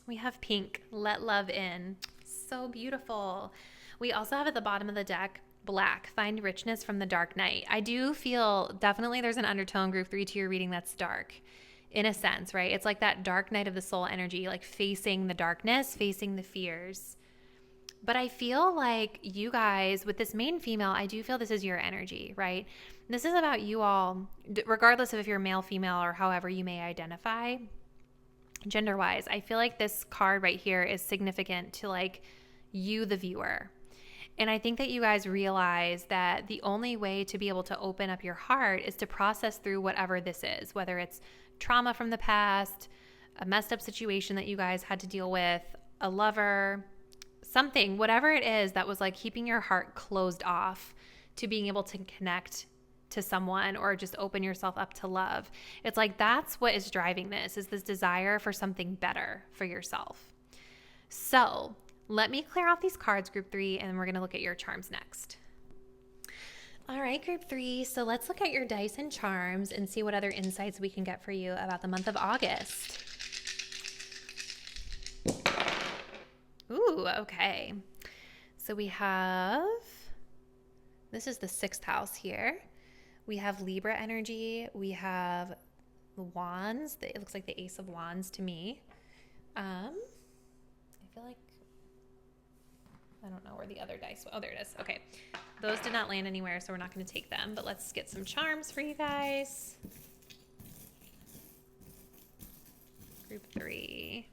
We have pink, let love in. So beautiful. We also have at the bottom of the deck, black, find richness from the dark night. I do feel definitely there's an undertone, Group 3, to your reading that's dark in a sense, right? It's like that dark night of the soul energy, like facing the darkness, facing the fears. But I feel like you guys, with this main female, I do feel this is your energy, right? This is about you all, regardless of if you're male, female, or however you may identify. Gender-wise, I feel like this card right here is significant to like you, the viewer. And I think that you guys realize that the only way to be able to open up your heart is to process through whatever this is, whether it's trauma from the past, a messed up situation that you guys had to deal with, a lover, something, whatever it is that was like keeping your heart closed off to being able to connect to someone or just open yourself up to love. It's like that's what is driving this, is this desire for something better for yourself. So let me clear off these cards, Group 3, and we're going to look at your charms next. All right, Group 3, so let's look at your dice and charms and see what other insights we can get for you about the month of August. Ooh, okay. So we have This is the 6th house here. We have Libra energy. We have the wands. It looks like the Ace of Wands to me. I feel like, I don't know where the other dice went. Oh, there it is. Okay. Those did not land anywhere, so we're not going to take them. But let's get some charms for you guys. Group 3.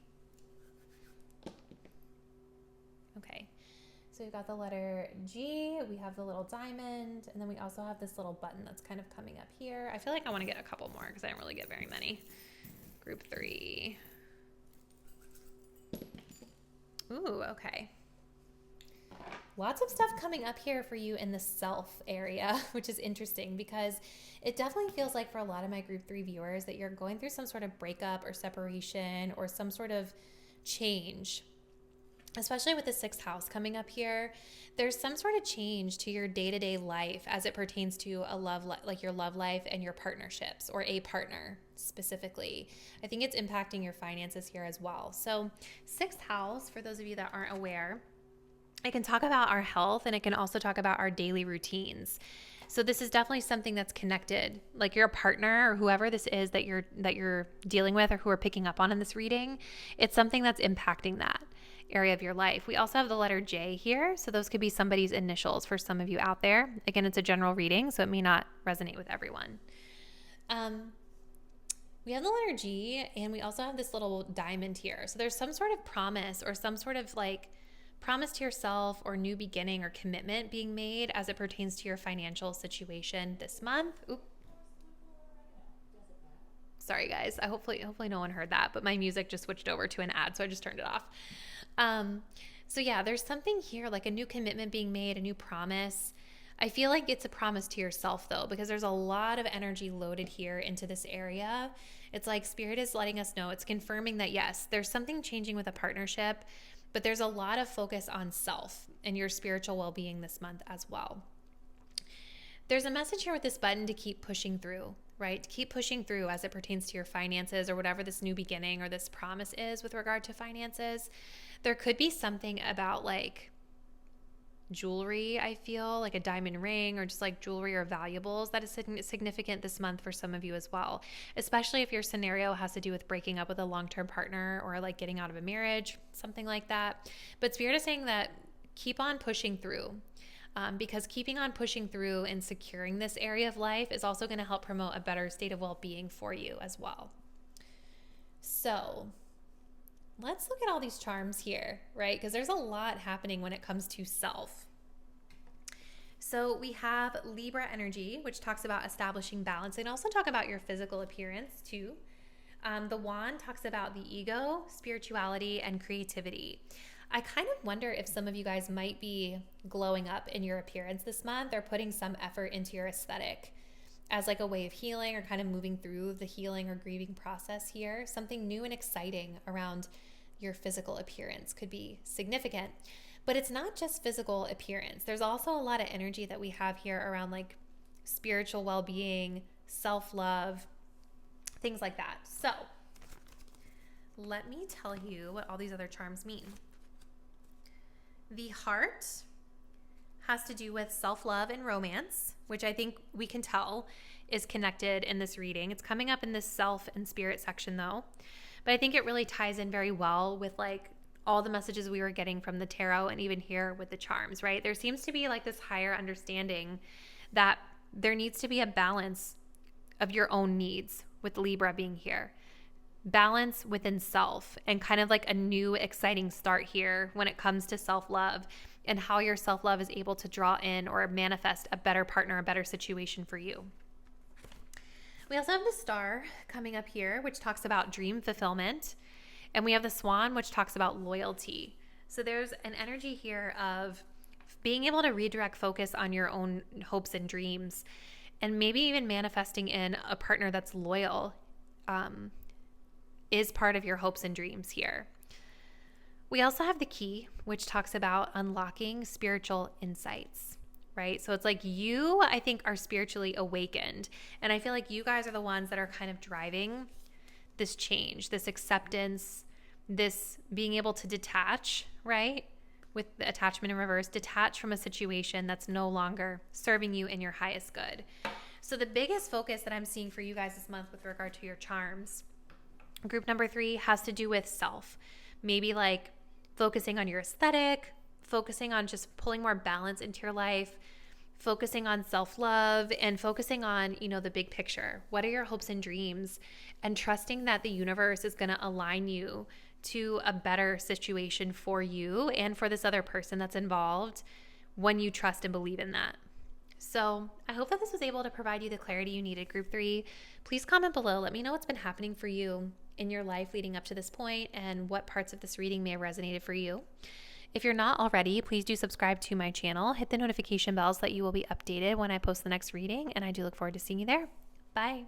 Okay. So we've got the letter G, we have the little diamond, and then we also have this little button that's kind of coming up here. I feel like I want to get a couple more because I didn't really get very many. Group 3. Ooh, okay. Lots of stuff coming up here for you in the self area, which is interesting because it definitely feels like for a lot of my group 3 viewers that you're going through some sort of breakup or separation or some sort of change. Especially with the 6th house coming up here, there's some sort of change to your day-to-day life as it pertains to a like your love life and your partnerships, or a partner specifically. I think it's impacting your finances here as well. So 6th house, for those of you that aren't aware, it can talk about our health and it can also talk about our daily routines. So this is definitely something that's connected, like your partner or whoever this is that you're dealing with or who are picking up on in this reading. It's something that's impacting that area of your life. We also have the letter J here. So those could be somebody's initials for some of you out there. Again, it's a general reading, so it may not resonate with everyone. We have the letter G, and we also have this little diamond here. So there's some sort of promise or some sort of like promise to yourself or new beginning or commitment being made as it pertains to your financial situation this month. Oop. Sorry guys, hopefully no one heard that, but my music just switched over to an ad, so I just turned it off. So yeah, there's something here like a new commitment being made, a new promise. I feel like it's a promise to yourself though, because there's a lot of energy loaded here into this area. It's like Spirit is letting us know, it's confirming that yes, there's something changing with a partnership, but there's a lot of focus on self and your spiritual well-being this month as well. There's a message here with this button to keep pushing through, right? To keep pushing through as it pertains to your finances or whatever this new beginning or this promise is with regard to finances. There could be something about like jewelry, I feel, like a diamond ring or just like jewelry or valuables that is significant this month for some of you as well, especially if your scenario has to do with breaking up with a long-term partner or like getting out of a marriage, something like that. But Spirit is saying that keep on pushing through. Because keeping on pushing through and securing this area of life is also going to help promote a better state of well-being for you as well. So let's look at all these charms here, right? Because there's a lot happening when it comes to self. So we have Libra energy, which talks about establishing balance and also talk about your physical appearance too. The wand talks about the ego, spirituality, and creativity. I kind of wonder if some of you guys might be glowing up in your appearance this month or putting some effort into your aesthetic as like a way of healing or kind of moving through the healing or grieving process here. Something new and exciting around your physical appearance could be significant. But it's not just physical appearance. There's also a lot of energy that we have here around like spiritual well-being, self-love, things like that. So let me tell you what all these other charms mean. The heart has to do with self-love and romance, which I think we can tell is connected in this reading. It's coming up in this self and spirit section though. But I think it really ties in very well with like all the messages we were getting from the tarot and even here with the charms, right? There seems to be like this higher understanding that there needs to be a balance of your own needs with Libra being here. Balance within self and kind of like a new exciting start here when it comes to self-love and how your self-love is able to draw in or manifest a better partner, a better situation for you. We also have the star coming up here, which talks about dream fulfillment. And we have the swan, which talks about loyalty. So there's an energy here of being able to redirect focus on your own hopes and dreams and maybe even manifesting in a partner that's loyal is part of your hopes and dreams here. We also have the key, which talks about unlocking spiritual insights, right? So it's like you, I think, are spiritually awakened. And I feel like you guys are the ones that are kind of driving this change, this acceptance, this being able to detach, right? with the attachment in reverse, detach from a situation that's no longer serving you in your highest good. So the biggest focus that I'm seeing for you guys this month with regard to your charms, group number 3, has to do with self. Maybe like focusing on your aesthetic, focusing on just pulling more balance into your life, focusing on self-love, and focusing on, the big picture. What are your hopes and dreams? And trusting that the universe is going to align you to a better situation for you and for this other person that's involved when you trust and believe in that. So I hope that this was able to provide you the clarity you needed, group 3. Please comment below. Let me know what's been happening for you in your life leading up to this point and what parts of this reading may have resonated for you. If you're not already, please do subscribe to my channel. Hit the notification bell so that you will be updated when I post the next reading, and I do look forward to seeing you there. Bye.